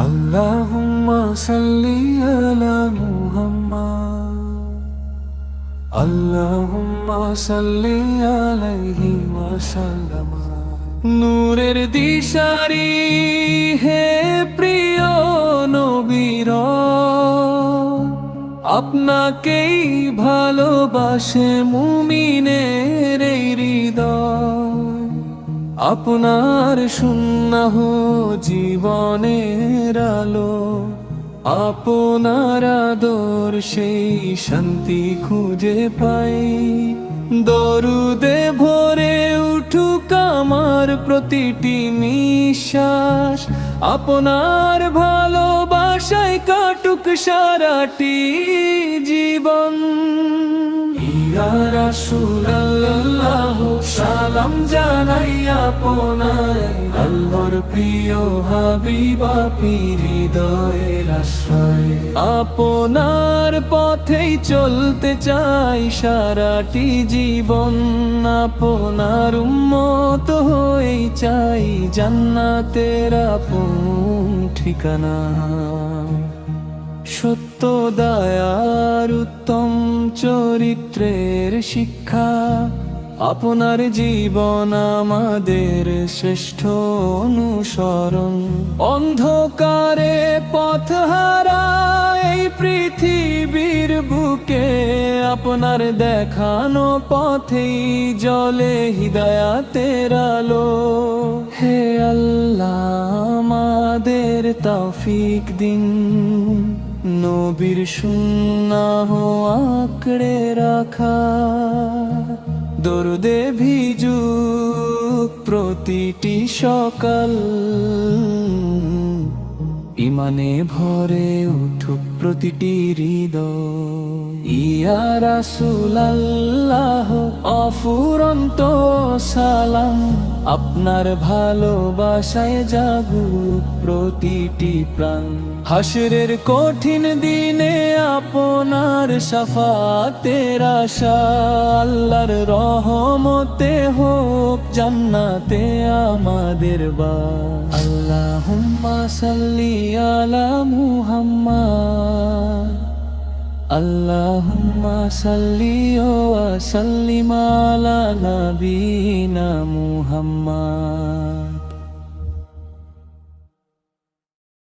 আল্লাহুম্মা সাল্লি আলা মুহাম্মাদ আল্লাহুম্মা সাল্লি আলাইহি ওয়াসাল্লাম। নূরের দিশারি হে প্রিয় নবীর, আপনাকেই ভালোবাসে মুমিনের এই হৃদয়। আপনার সুন্নাহ জীবনের আলো, আপনার আদর্শেই শান্তি খুঁজে পাই। দরুদে ভরে উঠুক আমার প্রতিটি নিঃশ্বাস, আপনার ভালোবাসায় কাটুক সারাটি জীবন। ইয়া রাসূলুল্লাহ সালাম জানাই আপনার, আল্লাহর প্রিয় হাবিব আপনি হৃদয়ের আশ্রয়। আপনার পথেই চলতে চাই সারাটি জীবন, আপনার উম্মত হয়ে চাই জান্নাতের আপন ঠিকানা। সত্য দয়ার উত্তম চরিত্রের শিক্ষা, আপনার জীবন আমাদের শ্রেষ্ঠ অনুসরণ। অন্ধকারে পথহারা এই পৃথিবীর বুকে, আপনার দেখানো পথেই জ্বলে হিদায়াতের আলো। হে আল্লাহ আমাদের তৌফিক দিন, নবীর সুন্নাহ আঁকড়ে রাখা। দরুদে ভিজুক প্রতিটি সকাল, ইমানে ভরে উঠুক প্রতিটি হৃদয়। ইয়া রাসূলুল্লাহ অফুরন্ত সালাম, আপনার ভালোবাসায় জাগুক প্রতিটি প্রাণ। হাসরের কঠিন দিনে আপনার শাফাতের আশা, আল্লাহর রহমতে হোক জান্নাতে আমাদের বাস। আল্লাহুম্মা সাল্লি আলা মুহাম্মাদ আল্লাহুম্মা সাল্লি ওয়া সাল্লিম আলা নাবিয়িনা মুহাম্মাদ।